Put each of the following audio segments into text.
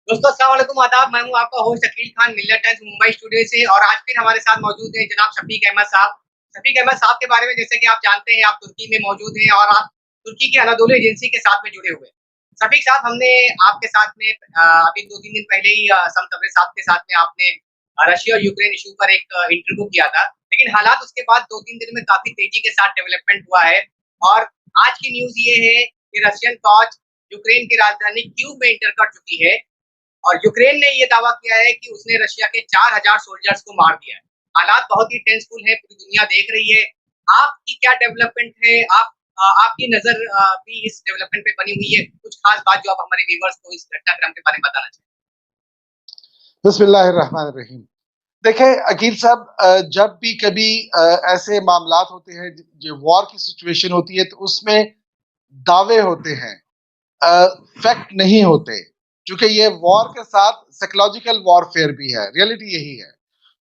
दोस्तों अस्सलाम वालेकुम आदाब। मैं हूं आपका host Shakeel Khan Miller times Mumbai studio से और आज फिर हमारे साथ मौजूद हैं जनाब शफीक अहमद साहब। शफीक अहमद साहब के बारे में जैसे कि आप जानते हैं आप तुर्की में मौजूद हैं और आप तुर्की की अनादोलू एजेंसी के साथ में जुड़े हुए हैं। शफीक साहब हमने आपके साथ में अभी 2-3 दिन पहले ही सम तबरे साहब के साथ में आपने रशिया और यूक्रेन इशू पर एक इंटरव्यू किया था, लेकिन हालात उसके बाद 2-3 दिन में काफी तेजी के साथ डेवलपमेंट हुआ है और आज की न्यूज ये है कि रशियन फौज यूक्रेन की राजधानी क्यूब में इंटर कर चुकी है और यूक्रेन ने ये दावा किया है कि उसने रशिया के 4,000 सोल्जर्स को मार दिया है। हालात बहुत ही टेंसफुल है, पूरी दुनिया देख रही है। आपकी क्या डेवलपमेंट है? आपकी नजर भी इस डेवलपमेंट पे बनी हुई है? कुछ खास बात जो आप हमारे व्यूअर्स को इस घटनाक्रम के बारे में बताना चाहें। बिस्मिल्लाहिर्रहमानिर्रहीम। देखें अकील साहब, जब भी कभी ऐसे मामलात होते हैं जो वॉर की सिचुएशन होती है तो उसमें दावे होते हैं, फैक्ट नहीं होते। क्योंकि ये वॉर के साथ साइकोलॉजिकल वॉरफेयर भी है, रियलिटी यही है।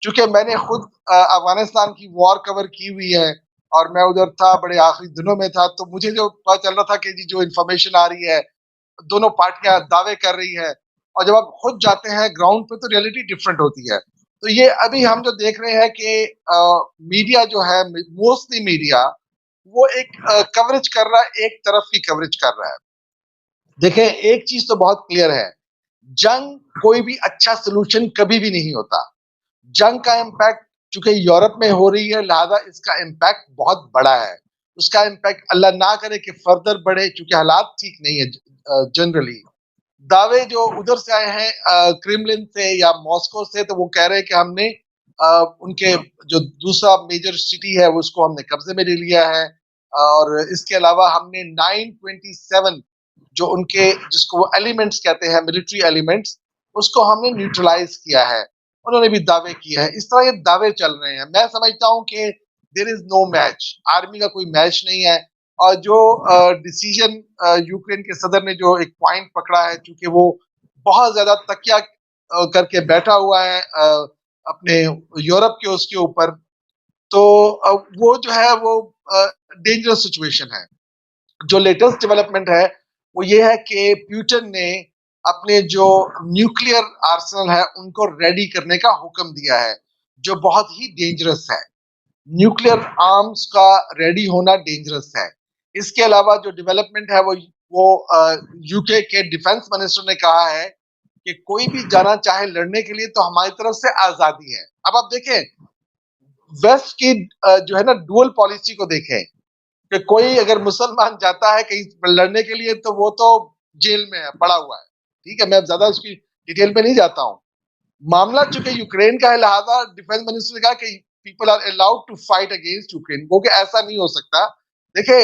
क्योंकि मैंने खुद अफगानिस्तान की वॉर कवर की हुई है और मैं उधर था, बड़े आखिरी दिनों में था, तो मुझे जो पता चल रहा था कि जी जो इन्फॉर्मेशन आ रही है, दोनों पार्टियां दावे कर रही है, और जब आप खुद जाते हैं ग्राउंड पे तो रियलिटी डिफरेंट होती है। तो ये अभी हम जो देख रहे हैं कि मीडिया जो है, मोस्टली मीडिया वो एक कवरेज कर रहा है, एक तरफ की कवरेज कर रहा है। देखें एक चीज तो बहुत क्लियर है, जंग कोई भी अच्छा सोल्यूशन कभी भी नहीं होता। जंग का इम्पैक्ट चूंकि यूरोप में हो रही है, लिहाजा इसका इम्पैक्ट बहुत बड़ा है। उसका इम्पैक्ट अल्लाह ना करे कि फर्दर बढ़े, क्योंकि हालात ठीक नहीं है। जनरली दावे जो उधर से आए हैं क्रेमलिन से या मॉस्को से, तो वो कह रहे हैं कि हमने उनके जो दूसरा मेजर सिटी है उसको हमने कब्जे में ले लिया है, और इसके अलावा हमने 927 जो उनके जिसको वो एलिमेंट्स कहते हैं, मिलिट्री एलिमेंट्स, उसको हमने न्यूट्रलाइज किया है। उन्होंने भी दावे किए हैं। इस तरह ये दावे चल रहे हैं। मैं समझता हूं कि there is no match, army का कोई मैच नहीं है। और जो डिसीजन यूक्रेन के सदर ने जो एक पॉइंट पकड़ा है, चूंकि वो बहुत ज्यादा तकिया करके बैठा हुआ है अपने यूरोप के उसके ऊपर, तो वो जो है वो डेंजरस सिचुएशन है। जो लेटेस्ट डेवलपमेंट है वो ये है कि प्यूटन ने अपने जो न्यूक्लियर आर्सेनल है उनको रेडी करने का हुक्म दिया है, जो बहुत ही डेंजरस है। न्यूक्लियर आर्म्स का रेडी होना डेंजरस है। इसके अलावा जो डेवलपमेंट है वो यूके के डिफेंस मिनिस्टर ने कहा है कि कोई भी जाना चाहे लड़ने के लिए तो हमारी तरफ से आजादी है। अब आप देखें वेस्ट की जो है ना डुअल पॉलिसी को देखें कि कोई अगर मुसलमान जाता है कहीं लड़ने के लिए तो वो तो जेल में है, पड़ा हुआ है। ठीक है, मैं ज्यादा उसकी डिटेल में नहीं जाता हूँ। मामला चूंकि यूक्रेन का है, लिहाजा डिफेंस मिनिस्टर ने कहा कि people are allowed to fight against Ukraine, वो कि ऐसा नहीं हो सकता। देखिए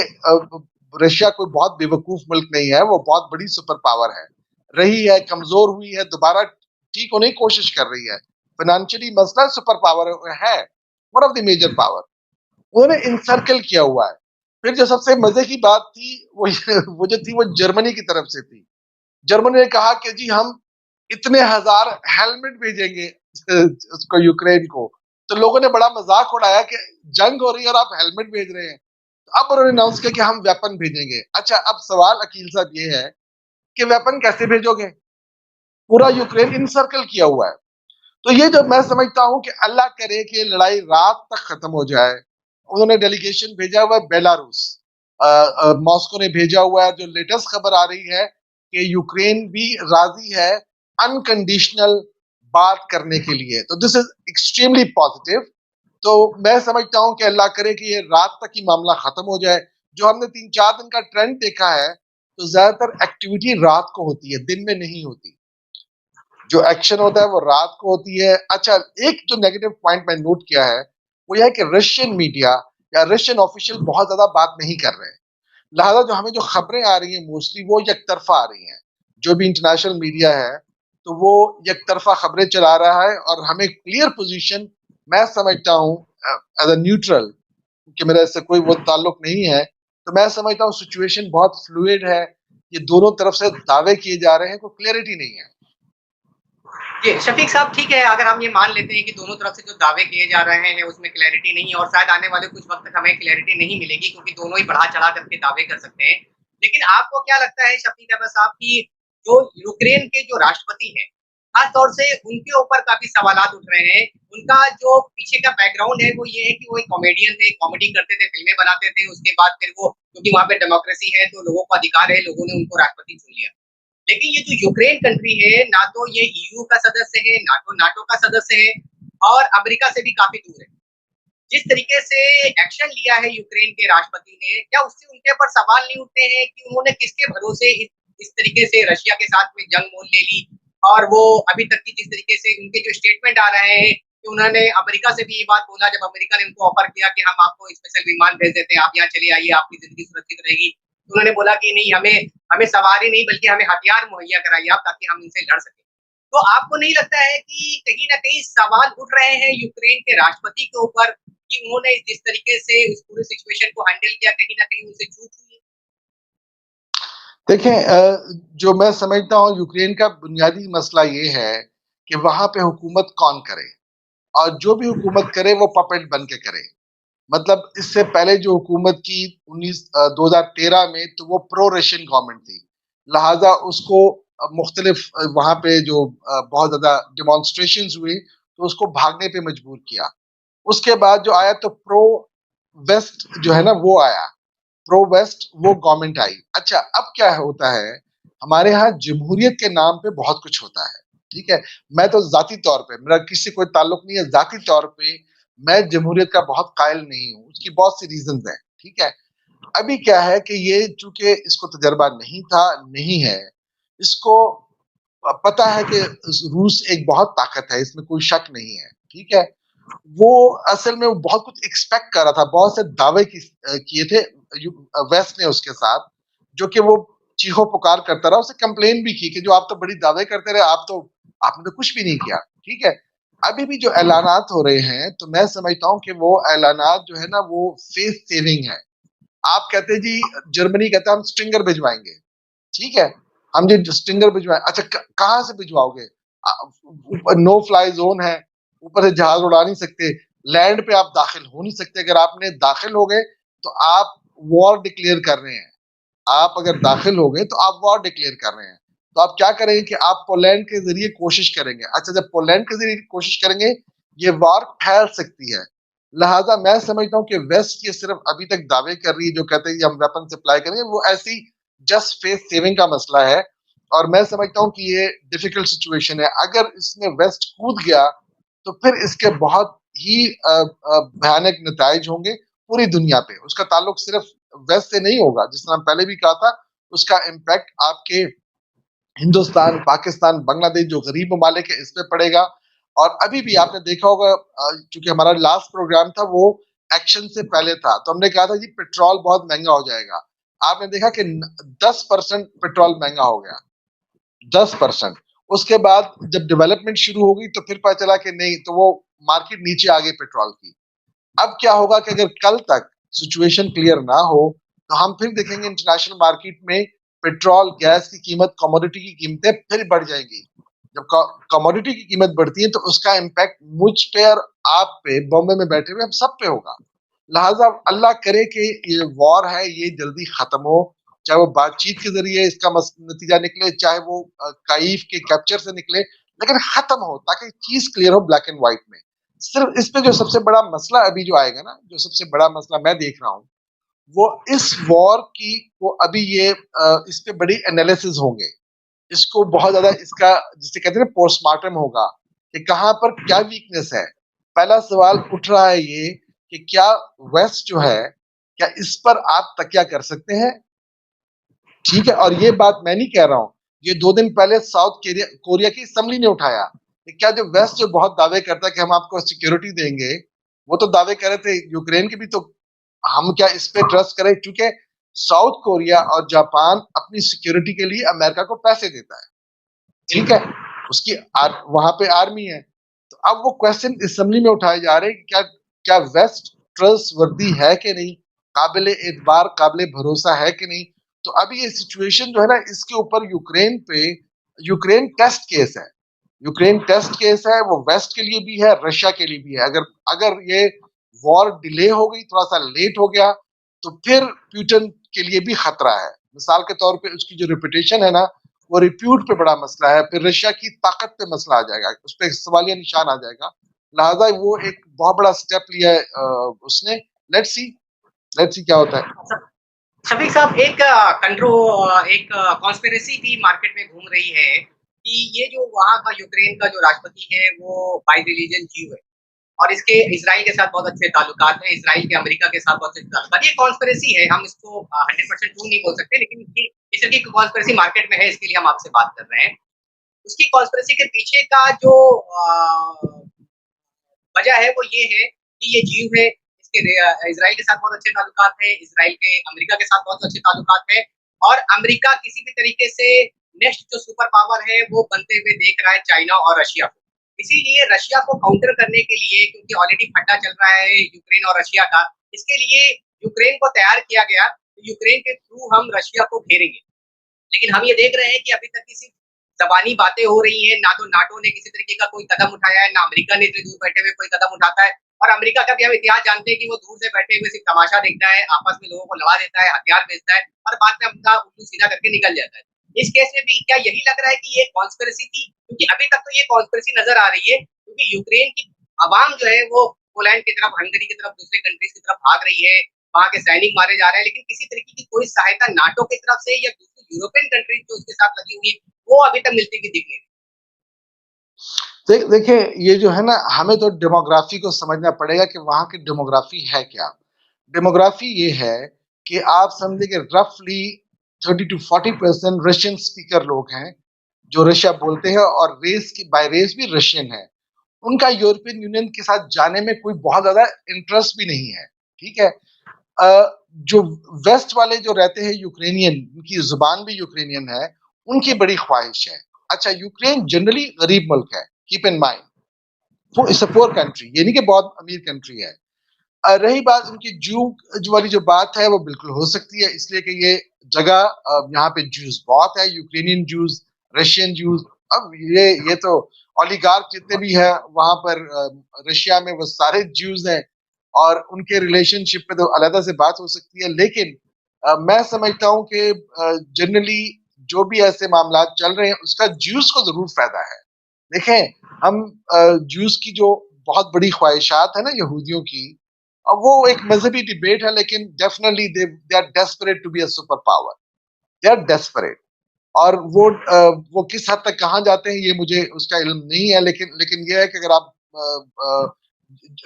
रशिया कोई बहुत बेवकूफ मुल्क नहीं है, वो बहुत बड़ी सुपर पावर है, रही है, कमजोर हुई है, दोबारा ठीक होने की कोशिश कर रही है। फाइनेंशियली मसला सुपर पावर है, one of the major power. उन्होंने इनसर्कल किया हुआ है। फिर जो सबसे मजे की बात थी वो वो जो थी वो जर्मनी की तरफ से थी। जर्मनी ने कहा कि जी हम इतने हजार हेलमेट भेजेंगे उसको यूक्रेन को। तो लोगों ने बड़ा मजाक उड़ाया कि जंग हो रही है और आप हेलमेट भेज रहे हैं। तो अब उन्होंने अनाउंस किया कि हम वेपन भेजेंगे। अच्छा, अब सवाल अकील साहब ये है कि वेपन कैसे भेजोगे? पूरा यूक्रेन इनसर्कल किया हुआ है। तो ये जो मैं समझता हूं कि अल्लाह करे कि ये लड़ाई रात तक खत्म हो जाए। उन्होंने डेलीगेशन भेजा हुआ है बेलारूस, मॉस्को ने भेजा हुआ है। जो लेटेस्ट खबर आ रही है कि यूक्रेन भी राजी है अनकंडीशनल बात करने के लिए, तो दिस इज एक्सट्रीमली पॉजिटिव। तो मैं समझता हूं कि अल्लाह करे कि ये रात तक ही मामला खत्म हो जाए। जो हमने 3-4 दिन का ट्रेंड देखा है, तो ज्यादातर एक्टिविटी रात को होती है, दिन में नहीं होती। जो एक्शन होता है वो रात को होती है। अच्छा, एक जो नेगेटिव पॉइंट मैं नोट किया है वो यह है कि रशियन मीडिया या रशियन ऑफिशियल बहुत ज्यादा बात नहीं कर रहे हैं। लिहाजा जो हमें जो खबरें आ रही हैं मोस्टली वो एक तरफा आ रही हैं। जो भी इंटरनेशनल मीडिया है तो वो एक तरफा खबरें चला रहा है, और हमें क्लियर पोजीशन, मैं समझता हूँ एज अ न्यूट्रल, कि मेरा इससे कोई वो ताल्लुक नहीं है, तो मैं समझता हूँ सिचुएशन बहुत फ्लूइड है। ये दोनों तरफ से दावे किए जा रहे हैं, कोई क्लियरिटी नहीं है। जी शफीक साहब, ठीक है, अगर हम ये मान लेते हैं कि दोनों तरफ से जो दावे किए जा रहे हैं उसमें क्लैरिटी नहीं है और शायद आने वाले कुछ वक्त तक हमें क्लैरिटी नहीं मिलेगी क्योंकि दोनों ही बढ़ा चढ़ा करके दावे कर सकते हैं, लेकिन आपको क्या लगता है शफीक अहमद साहब की जो यूक्रेन के जो राष्ट्रपति हैं, खास तौर से उनके ऊपर काफी सवालात उठ रहे हैं। उनका जो पीछे का बैकग्राउंड है वो ये है कि वो एक कॉमेडियन थे, कॉमेडी करते थे, फिल्में बनाते थे। उसके बाद फिर वो, क्योंकि वहाँ पे डेमोक्रेसी है तो लोगों को अधिकार है, लोगों ने उनको राष्ट्रपति चुन लिया। लेकिन ये जो यूक्रेन कंट्री है, ना तो ये ईयू का सदस्य है, ना तो नाटो का सदस्य है, और अमेरिका से भी काफी दूर है। जिस तरीके से एक्शन लिया है यूक्रेन के राष्ट्रपति ने, क्या उससे उनके ऊपर सवाल नहीं उठते हैं कि उन्होंने किसके भरोसे इस तरीके से रशिया के साथ में जंग मोल ले ली? और वो अभी तक की जिस तरीके से उनके जो स्टेटमेंट आ रहे हैं कि उन्होंने अमेरिका से भी ये बात बोला, जब अमेरिका ने उनको ऑफर किया कि हम आपको स्पेशल विमान भेज देते हैं, आप यहाँ चले आइए, आपकी जिंदगी सुरक्षित रहेगी, तो उन्होंने बोला कि नहीं, हमें हमें सवारी नहीं बल्कि हमें हथियार मुहैया कराइए आप, ताकि हम इनसे लड़ सकें। तो आपको नहीं लगता है कि कहीं ना कहीं सवाल उठ रहे हैं यूक्रेन के राष्ट्रपति के ऊपर कि उन्होंने जिस तरीके से इस पूरे सिचुएशन को हैंडल किया, कहीं ना कहीं उनसे चूक हुई है? देखें, जो मैं समझता हूँ यूक्रेन का बुनियादी मसला ये है कि वहाँ पे हुकूमत कौन करे, और जो भी हुकूमत करे वो पपेट बन के करे। मतलब इससे पहले जो हुकूमत की 2013 में, तो वो प्रो रशियन गवर्नमेंट थी, लिहाजा उसको मुख्तलिफ वहाँ पे जो बहुत ज़्यादा डिमॉन्स्ट्रेशंस हुए तो उसको भागने पे मजबूर किया। उसके बाद जो आया तो प्रो वेस्ट जो है ना वो आया, प्रो वेस्ट वो गवर्नमेंट आई। अच्छा, अब क्या होता है, हमारे यहाँ जमहूरियत के नाम पे बहुत कुछ होता है, ठीक है। मैं तो जाती तौर पे, मेरा किसी कोई ताल्लुक नहीं है, जाती तौर पे मैं जमहूरियत का बहुत कायल नहीं हूँ, उसकी बहुत सी रीजंस हैं, ठीक है। अभी क्या है कि ये चूंकि इसको तजर्बा नहीं था, नहीं है, इसको पता है कि रूस एक बहुत ताकत है, इसमें कोई शक नहीं है, ठीक है। वो असल में वो बहुत कुछ एक्सपेक्ट कर रहा था, बहुत से दावे किए थे वेस्ट ने उसके साथ, जो कि वो चीखो पुकार करता रहा, उसे कंप्लेन भी की कि जो आप तो बड़ी दावे करते रहे, आपने तो कुछ भी नहीं किया, ठीक है। अभी भी जो ऐलानात हो रहे हैं, तो मैं समझता हूँ कि वो ऐलानात जो है ना वो फेस सेविंग है। आप कहते हैं जी, जर्मनी कहता है हम स्ट्रिंगर भिजवाएंगे, ठीक है, हम जो स्ट्रिंगर भिजवाए, अच्छा कहाँ से भिजवाओगे? ऊपर नो फ्लाई जोन है, ऊपर से जहाज उड़ा नहीं सकते, लैंड पे आप दाखिल हो नहीं सकते। अगर आपने दाखिल हो गए तो आप वॉर डिक्लेयर कर रहे हैं, आप अगर दाखिल हो गए तो आप वॉर डिक्लेयर कर रहे हैं। तो आप क्या करेंगे कि आप पोलैंड के जरिए कोशिश करेंगे। अच्छा, जब पोलैंड के जरिए कोशिश करेंगे, ये वॉर फैल सकती है। लिहाजा मैं समझता हूँ कि वेस्ट ये सिर्फ अभी तक दावे कर रही है, जो कहते हैं हम वेपन सप्लाई करेंगे, वो ऐसी जस्ट फेस सेविंग का मसला है। और मैं समझता हूँ कि ये डिफिकल्ट सिचुएशन है। अगर इसमें वेस्ट कूद गया तो फिर इसके बहुत ही भयानक नताइज होंगे पूरी दुनिया पे। उसका ताल्लुक सिर्फ वेस्ट से नहीं होगा, जिस तरह पहले भी कहा था, उसका इम्पैक्ट आपके हिंदुस्तान, पाकिस्तान, बांग्लादेश जो गरीब ममालिक है इस पे पड़ेगा। और अभी भी आपने देखा होगा, चूंकि हमारा लास्ट प्रोग्राम था वो एक्शन से पहले था, तो हमने कहा था जी पेट्रोल बहुत महंगा हो जाएगा। आपने देखा कि 10% पेट्रोल महंगा हो गया, 10%। उसके बाद जब डेवलपमेंट शुरू हो गई तो फिर पता चला कि नहीं, तो वो मार्केट नीचे आ गई पेट्रोल की। अब क्या होगा कि अगर कल तक सिचुएशन क्लियर ना हो तो हम फिर देखेंगे इंटरनेशनल मार्केट में पेट्रोल, गैस की कीमत, कमोडिटी की कीमतें फिर बढ़ जाएंगी। जब कमोडिटी की कीमत बढ़ती है तो उसका इम्पैक्ट मुझ पे और आप पे, बॉम्बे में बैठे हुए हम सब पे होगा। लिहाजा अल्लाह करे कि ये वॉर है ये जल्दी खत्म हो, चाहे वो बातचीत के जरिए इसका नतीजा निकले, चाहे वो काइफ के कैप्चर से निकले, लेकिन खत्म हो ताकि चीज क्लियर हो ब्लैक एंड व्हाइट में। सिर्फ इस पे जो सबसे बड़ा मसला अभी जो आएगा ना, जो सबसे बड़ा मसला मैं देख रहा हूँ, वो इस वॉर की, वो अभी ये इस पे बड़ी एनालिसिस होंगे। इसको बहुत ज्यादा, इसका जिसे कहते हैं ना पोस्टमार्टम होगा कि कहाँ पर क्या वीकनेस है। पहला सवाल उठ रहा है ये कि क्या वेस्ट जो है, क्या इस पर आप तकिया कर सकते हैं? ठीक है, और ये बात मैं नहीं कह रहा हूँ, ये 2 दिन पहले साउथ कोरिया कोरिया की असम्बली ने उठाया कि क्या जो वेस्ट जो बहुत दावे करता है कि हम आपको सिक्योरिटी देंगे, वो तो दावे कर रहे थे यूक्रेन के भी, तो हम क्या इस पे ट्रस्ट करें? क्योंकि साउथ कोरिया और जापान अपनी सिक्योरिटी के लिए अमेरिका को पैसे देता है, ठीक है, उसकी वहां पे आर्मी है। तो अब वो क्वेश्चन असेंबली में उठाए जा रहे हैं कि क्या क्या वेस्ट ट्रस्ट वर्दी है कि नहीं, काबिले एतबार, काबिले भरोसा है कि नहीं। तो अभी ये सिचुएशन जो है ना, इसके ऊपर यूक्रेन पे, यूक्रेन टेस्ट केस है, यूक्रेन टेस्ट केस है, वो वेस्ट के लिए भी है, रशिया के लिए भी है। अगर अगर ये वॉर डिले हो गई, थोड़ा सा लेट हो गया, तो फिर प्यूटन के लिए भी खतरा है। मिसाल के तौर पे उसकी जो रेपुटेशन है ना, वो रिप्यूट पे बड़ा मसला है, फिर रशिया की ताकत पे मसला आ जाएगा, उस पे सवालिया निशान आ जाएगा। लिहाजा वो एक बहुत बड़ा स्टेप लिया है उसने। लेट्स सी क्या होता है। शफीक साहब, एक एक कॉन्स्पिरेसी भी मार्केट में घूम रही है कि ये जो वहाँ का यूक्रेन का जो राष्ट्रपति है वो बाई रिलीजन जीव है और इसके इजराइल के साथ बहुत अच्छे ताल्लुकात हैं, इजराइल के अमेरिका के साथ बहुत अच्छे ताल्लुकात। ये कॉन्स्पिरेसी है, हम इसको 100% ट्रू नहीं बोल सकते, लेकिन ये इस तरह की कॉन्स्पिरेसी मार्केट में है, इसके लिए हम आपसे बात कर रहे हैं। उसकी कॉन्स्पिरेसी के पीछे का जो वजह है वो ये है कि ये जीव है, इसके इजराइल के साथ बहुत अच्छे ताल्लुकात हैं, इजराइल के अमेरिका के साथ बहुत अच्छे ताल्लुकात हैं और अमेरिका किसी भी तरीके से नेक्स्ट जो सुपर पावर है वो बनते हुए देख रहा है चाइना और रशिया को। इसीलिए रशिया को काउंटर करने के लिए, क्योंकि ऑलरेडी फट्टा चल रहा है यूक्रेन और रशिया का, इसके लिए यूक्रेन को तैयार किया गया। यूक्रेन के थ्रू हम रशिया को घेरेंगे, लेकिन हम ये देख रहे हैं कि अभी तक किसी जबानी बातें हो रही हैं, ना तो नाटो ने किसी तरीके का कोई कदम उठाया है, ना अमेरिका ने इतनी दूर बैठे हुए कोई कदम उठाता है। और अमेरिका का भी हम इतिहास जानते हैं कि वो दूर से बैठे हुए सिर्फ तमाशा देखता है, आपस में लोगों को लड़ा देता है, हथियार बेचता है और बाद में अपना उल्लू सीधा करके निकल जाता है। इस केस में भी क्या यही लग रहा है कि ये कॉन्स्पिरेसी थी? क्योंकि अभी तक तो ये कॉन्स्पिरेसी नजर आ रही है, क्योंकि यूक्रेन की आवाम जो है वो पोलैंड की तरफ, हंगरी की तरफ, दूसरे कंट्रीज की तरफ भाग रही है, वहां के सैनिक मारे जा रहे हैं, लेकिन किसी तरीके की कोई सहायता नाटो की तरफ से या दूसरी यूरोपियन कंट्रीज जो उसके साथ लगी हुई है वो अभी तक मिलती हुई दिख नहीं रही। देखिए, ये जो है ना, हमें तो डेमोग्राफी को समझना पड़ेगा कि वहां की डेमोग्राफी है क्या। डेमोग्राफी ये है कि आप समझे कि रफली 30 to 40% रशियन स्पीकर लोग हैं जो रशिया बोलते हैं और रेस की बाय रेस भी रशियन है। उनका यूरोपियन यूनियन के साथ जाने में कोई बहुत ज्यादा इंटरेस्ट भी नहीं है। ठीक है। जो वेस्ट वाले जो रहते हैं यूक्रेनियन, उनकी जुबान भी यूक्रेनियन है, उनकी बड़ी ख्वाहिश है। अच्छा, यूक्रेन जनरली गरीब मुल्क है, keep in mind, it's a poor country, ये नहीं कि बहुत अमीर कंट्री है। रही बात उनकी जू वाली जो बात है, वो बिल्कुल हो सकती है, इसलिए कि ये जगह यहाँ पे जूस बहुत है, यूक्रेनियन जूस, रशियन जूस। अब ये तो ओलिगार्क जितने भी है वहां पर रशिया में, वो सारे जूस हैं और उनके रिलेशनशिप पे तो अलग से बात हो सकती है। लेकिन मैं समझता हूँ कि जनरली जो भी ऐसे मामला चल रहे हैं उसका जूस को जरूर फायदा है। देखें, हम जूस की जो बहुत बड़ी ख्वाहिशात है ना यहूदियों की, अब वो एक मजहबी डिबेट है, लेकिन definitely they are desperate to be a super power, they are desperate. और वो किस हद तक कहाँ जाते हैं ये मुझे उसका इल्म नहीं है, लेकिन ये है कि अगर आप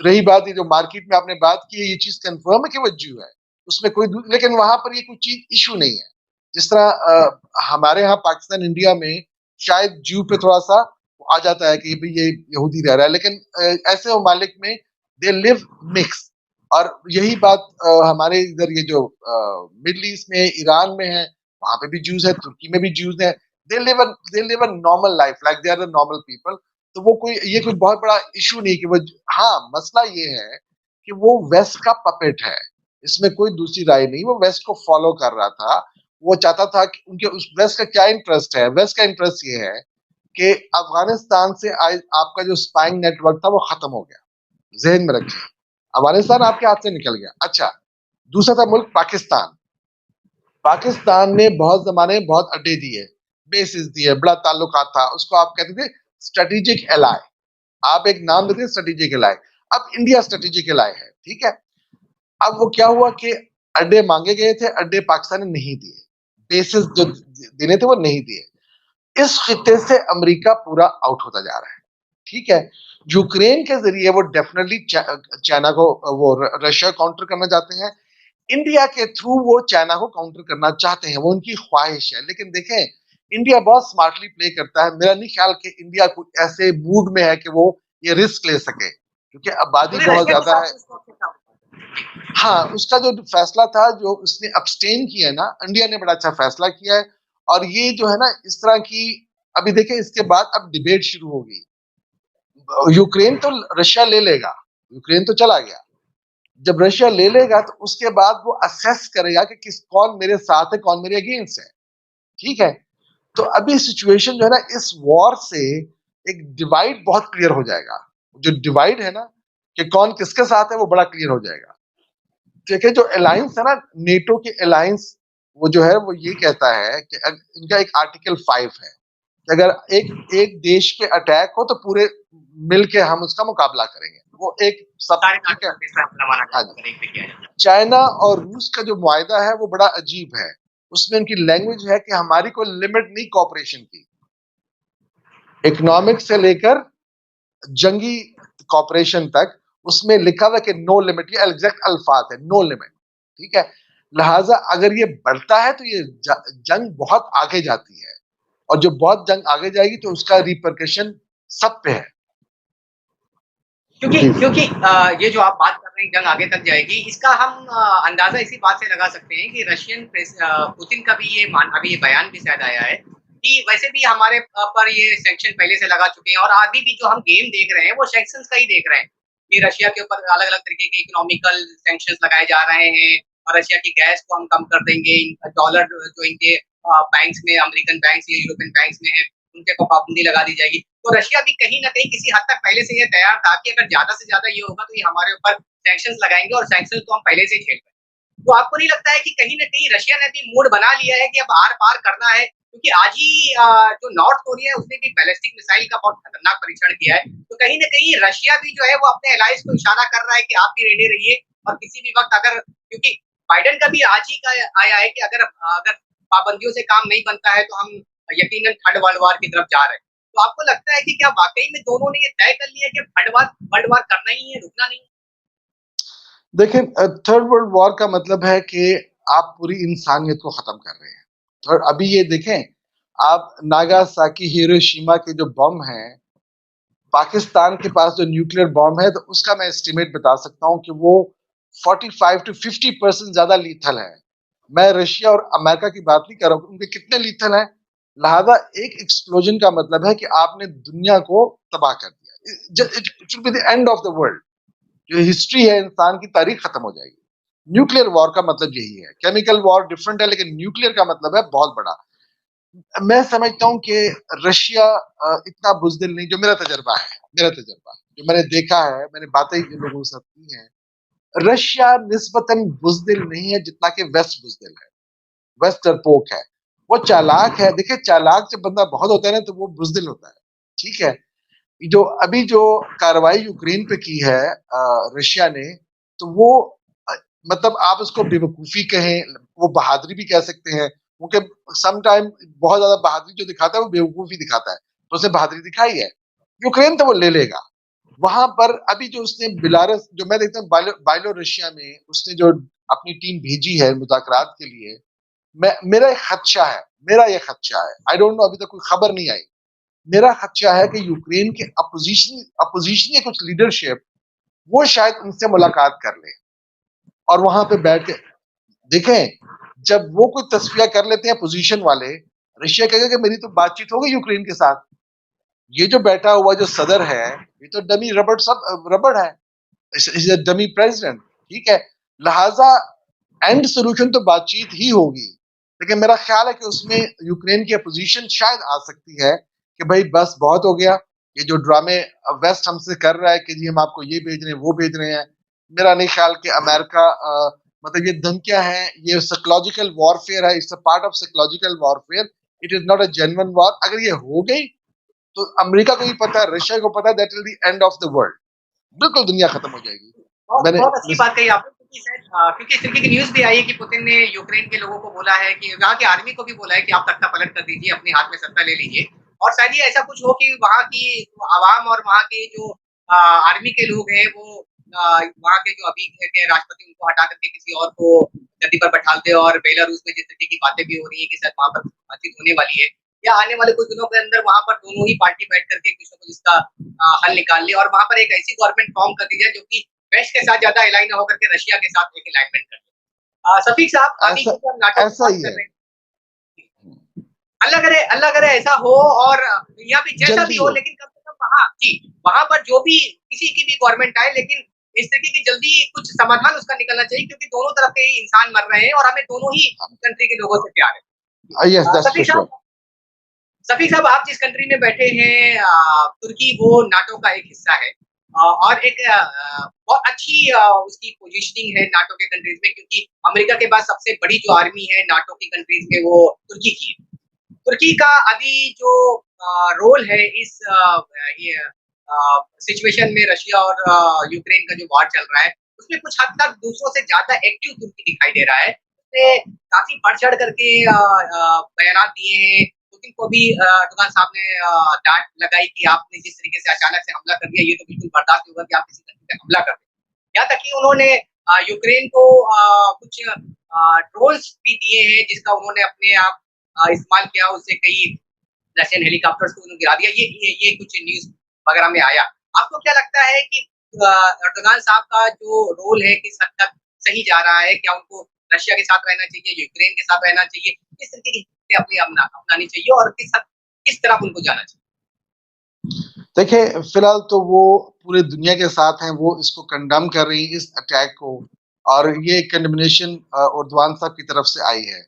रही बात, ये जो मार्केट में आपने बात की है, ये चीज कंफर्म है कि वो जू है, उसमें कोई, लेकिन वहां पर ये कोई चीज इशू नहीं है। जिस तरह हमारे यहाँ पाकिस्तान इंडिया में शायद जू पे थोड़ा सा आ जाता है कि भाई ये यहूदी रह रहा है, लेकिन ऐसे ममालिक में दे लिव मिक्स। और यही बात हमारे इधर ये जो मिडल ईस्ट में, ईरान में है, वहां पे भी जूस है, तुर्की में भी जूस है। They live a normal life like they are the normal people. तो वो ये कोई बहुत बड़ा इशू नहीं कि वो, हाँ मसला ये है कि वो वेस्ट का पपेट है, इसमें कोई दूसरी राय नहीं। वो वेस्ट को फॉलो कर रहा था, वो चाहता था कि उनके उस वेस्ट का क्या इंटरेस्ट है। वेस्ट का इंटरेस्ट ये है कि अफगानिस्तान से आपका जो स्पाइंग नेटवर्क था वो खत्म हो गया, जहन में रखिए, अफगानिस्तान आपके हाथ से निकल गया। अच्छा, दूसरा था मुल्क पाकिस्तान। पाकिस्तान ने बहुत जमाने में बहुत अड्डे दिए, बेसिस दिए, बड़ा ताल्लुकात था, उसको आप कहते थे स्ट्रेटेजिक एलाय। आप एक नाम देते स्ट्रेटेजिक एलाय। अब इंडिया स्ट्रेटेजिक एलाय है, ठीक है। अब वो क्या हुआ कि अड्डे मांगे गए थे, अड्डे पाकिस्तान ने नहीं दिए, बेसिस जो देने थे वो नहीं दिए। इस खिते से अमेरिका पूरा आउट होता जा रहा है, ठीक है। यूक्रेन के जरिए वो डेफिनेटली चाइना को, वो रशिया काउंटर करना चाहते हैं। इंडिया के थ्रू वो चाइना को काउंटर करना चाहते हैं, वो उनकी ख्वाहिश है। लेकिन देखें, इंडिया बहुत स्मार्टली प्ले करता है। मेरा नहीं ख्याल कि इंडिया कुछ ऐसे मूड में है कि वो ये रिस्क ले सके, क्योंकि आबादी बहुत ज्यादा है। हाँ, उसका जो फैसला था, जो उसने अब्सटेन किया है ना, इंडिया ने बड़ा अच्छा फैसला किया है। और ये जो है ना, इस तरह की, अभी देखें इसके बाद अब डिबेट शुरू होगी। यूक्रेन तो रशिया ले लेगा, यूक्रेन तो चला गया। जब रशिया ले लेगा तो उसके बाद वो असेस करेगा कि कौन मेरे साथ है, कौन मेरे अगेंस्ट है, ठीक है। तो अभी सिचुएशन जो है ना, इस वॉर से एक डिवाइड बहुत क्लियर हो जाएगा। जो डिवाइड है ना कि कौन किसके साथ है, वो बड़ा क्लियर हो जाएगा। ठीक है, जो अलायंस है ना, नेटो के अलायंस वो जो है वो ये कहता है कि इनका एक आर्टिकल 5 है कि अगर एक एक देश पे अटैक हो तो पूरे मिल के हम उसका मुकाबला करेंगे, वो एक सब, सारे ठीक है। नाटों का हमला माना हाँ जाएगा जी। अगर एक पे किया जाए। चाइना और रूस का जो मुआहदा है वो बड़ा अजीब है, उसमें उनकी लैंग्वेज है कि हमारी कोई लिमिट नहीं कॉपरेशन की, इकोनॉमिक से लेकर जंगी कॉपरेशन तक, उसमें लिखा हुआ कि नो लिमिट, ये एग्जैक्ट अल्फाज है, नो लिमिट, ठीक है। लिहाजा अगर ये बढ़ता है तो ये जंग बहुत आगे जाती है, और जो बहुत जंग आगे जाएगी तो उसका रिपरकशन सब पे है। क्योंकि जी जी। क्योंकि ये जो आप बात कर रहे हैं जंग आगे तक जाएगी, इसका हम अंदाजा इसी बात से लगा सकते हैं कि पुतिन का भी अभी ये बयान भी शायद आया है कि वैसे भी हमारे पर ये सैंक्शन पहले से लगा चुके हैं, और अभी भी जो हम गेम देख रहे हैं वो सैंक्शंस का ही देख रहे हैं कि रशिया के ऊपर अलग अलग तरीके के इकोनॉमिकल सैंक्शंस लगाए जा रहे हैं, और रशिया की गैस को हम कम कर देंगे, डॉलर जो इनके बैंक्स में, अमेरिकन बैंक्स या यूरोपियन बैंक्स में है, उनके को पाबंदी लगा दी जाएगी। तो रशिया भी कहीं न कहीं किसी हद तक पहले से ये तैयार था कि अगर ज़्यादा से ज़्यादा ये होगा तो ये हमारे ऊपर सैंक्शंस लगाएँगे, और सैंक्शंस तो हम पहले से ही झेल रहे हैं। तो आपको नहीं लगता है कि कहीं न कहीं रशिया ने भी मूड बना लिया है कि अब आर-पार करना है? क्योंकि आज ही जो नॉर्थ कोरिया है उसने भी बैलिस्टिक मिसाइल का बहुत खतरनाक परीक्षण किया है। तो कहीं न कहीं रशिया भी जो है वो अपने एलाइज़ को इशारा कर रहा है कि आप भी रेडी रहिए, और किसी भी वक़्त अगर, क्योंकि बाइडेन का भी आज ही का आया है कि अगर अगर पाबंदियों से काम नहीं बनता है तो हम यकीनन थर्ड वर्ल्ड वॉर की तरफ जा रहे हैं। तो आपको लगता है कि क्या वाक़ई में दोनों ने ये तय कर लिया कि वर्ल्ड वॉर करना ही है, रुकना नहीं है? देखिए, थर्ड वर्ल्ड वॉर का मतलब है कि आप पूरी इंसानियत को खत्म कर रहे हैं। और अभी ये देखें, आप नागासाकी हिरोशिमा के जो बम हैं, पाकिस्तान के पास जो न्यूक्लियर बॉम्ब है, तो उसका मैं एस्टिमेट बता सकता हूँ कि वो 45 टू 50% ज्यादा लीथल है। मैं रशिया और अमेरिका की बात नहीं कर रहा हूँ, उनके कितने लीथल हैं। लिहाजा एक एक्सप्लोजन का मतलब है कि आपने दुनिया को तबाह कर दिया, it should be the end of the world. जो हिस्ट्री है इंसान की, तारीख खत्म हो जाएगी। न्यूक्लियर वॉर का मतलब यही है। केमिकल वॉर डिफरेंट है, लेकिन न्यूक्लियर का मतलब है बहुत बड़ा। मैं समझता हूं कि रशिया इतना बुजदिल नहीं, जो मेरा तजर्बा है, जो मैंने देखा है, मैंने बातें लोगों के साथ की हैं, रशिया निस्बतन बुजदिल नहीं है जितना कि वेस्ट बुजदिल है, वेस्ट डरपोक है। वो चालाक है। देखिए, चालाक जब बंदा बहुत होता है ना तो वो बुजदिल होता है, ठीक है। जो अभी जो कार्रवाई यूक्रेन पे की है रशिया ने, तो वो अ, मतलब आप उसको बेवकूफी कहें, वो बहादुरी भी कह सकते हैं, क्योंकि सम टाइम बहुत ज्यादा बहादुरी जो दिखाता है वो बेवकूफी दिखाता है, तो उसने बहादुरी दिखाई है। यूक्रेन तो वो ले लेगा। वहां पर अभी जो उसने बिलारस, जो मैं देखता हूँ बायलो रशिया में उसने जो अपनी टीम भेजी है मुज़ाकरात के लिए, मैं मेरा एक खदशा है, आई डोंट नो, अभी तक कोई खबर नहीं आई। मेरा खदशा है कि यूक्रेन के अपोजिशन के कुछ लीडरशिप वो शायद उनसे मुलाकात कर ले, और वहां पे बैठ के देखें, जब वो कोई तस्वीर कर लेते हैं पोजीशन वाले, रशिया कहेगा कि मेरी तो बातचीत हो गई यूक्रेन के साथ। ये जो बैठा हुआ जो सदर है, ये तो डमी रबड़, सब रबड़ है, डमी प्रेसिडेंट, ठीक है। लिहाजा एंड सोल्यूशन तो बातचीत ही होगी, लेकिन मेरा ख्याल है कि उसमें यूक्रेन की अपोजिशन शायद आ सकती है कि भाई बस बहुत हो गया, ये जो ड्रामे वेस्ट हमसे कर रहा है कि जी हम आपको ये भेज रहे हैं, वो भेज रहे हैं। मेरा नहीं ख्याल कि अमेरिका मतलब ये धमकियां हैं, ये साइकोलॉजिकल वॉरफेयर है, it's a part of psychological warfare, it is not a genuine war. अगर ये हो गई तो अमेरिका को भी पता है, रशिया को पता है, that will the end of the world, बिल्कुल दुनिया खत्म हो जाएगी। बहुत मैंने बहुत अच्छी बात कही आपने, क्योंकि शायद क्योंकि इस तरीके की न्यूज़ भी आई है कि पुतिन ने यूक्रेन के लोगों को बोला है कि वहाँ की आर्मी को भी बोला है कि आप तख्ता पलट कर दीजिए, अपने हाथ में सत्ता ले लीजिए, और शायद ये ऐसा कुछ हो कि वहाँ की आवाम और वहाँ के जो आर्मी के लोग हैं वो वहाँ के जो अभी के राष्ट्रपति उनको हटा करके किसी और को गद्दी पर बैठा दे, और बेलारूस में जिस तरीके की बातें भी हो रही है कि शायद वहाँ पर बातचीत होने वाली है, या आने वाले कुछ दिनों के अंदर वहाँ पर दोनों ही पार्टी बैठ करके कुछ न कुछ इसका हल निकाल ले, और वहाँ पर एक ऐसी गवर्नमेंट फॉर्म कर दी जाए जो कि वेस्ट के साथ ज्यादा अलाइन ना होकर के रशिया के साथ एक अलाइनमेंट कर ले। सफीक साहब, अभी ऐसा क्योंकि हम नाटो की ऐसा बात ही कर है, रहे हैं, अल्लाह करे ऐसा हो, और यहाँ भी जैसा भी जल्दी हो, हो। लेकिन कम से कम वहाँ जी, वहाँ पर जो भी किसी की भी गवर्नमेंट आए, लेकिन इस तरीके की जल्दी कुछ समाधान उसका निकलना चाहिए, क्योंकि दोनों तरफ के ही इंसान मर रहे हैं और हमें दोनों ही कंट्री के लोगों से प्यार है। Yes, that's for sure. Shafiq साहब, आप जिस कंट्री में बैठे हैं, तुर्की वो नाटो का एक हिस्सा है, और एक बहुत अच्छी उसकी पोजीशनिंग है नाटो के कंट्रीज में, क्योंकि अमेरिका के बाद सबसे बड़ी जो आर्मी है नाटो की कंट्रीज में वो तुर्की की है। तुर्की का अभी जो रोल है इस सिचुएशन में, रशिया और यूक्रेन का जो वॉर चल रहा है, उसमें कुछ हद तक दूसरों से ज्यादा एक्टिव तुर्की दिखाई दे रहा है। उसने काफी बढ़ चढ़ करके बयान दिए हैं। पुतिन को भी एर्दोगान साहब ने डांट लगाई कि आपने जिस तरीके से अचानक से हमला कर दिया, ये तो बिल्कुल बर्दाश्त नहीं होगा कि आप किसी कंट्री पे हमला कर दें। यहाँ तक कि उन्होंने यूक्रेन को कुछ ड्रोन्स भी दिए हैं, जिसका उन्होंने अपने आप इस्तेमाल किया। उससे कई रशियन हेलीकॉप्टर्स को उन्होंने गिरा दिया। ये कुछ न्यूज वगैरह में आया। आपको क्या लगता है कि एर्दोगान साहब का जो रोल है किस हद तक सही जा रहा है? क्या उनको रशिया के साथ रहना चाहिए, यूक्रेन के साथ रहना चाहिए? किस तरीके की नीति अपनी अपनानी चाहिए और किस तरफ उनको जाना चाहिए? देखिए, फिलहाल तो वो पूरे दुनिया के साथ हैं, वो इसको कंडेम कर रही है इस अटैक को, और ये कंडेमनेशन एर्दोगान साहब की तरफ से आई है।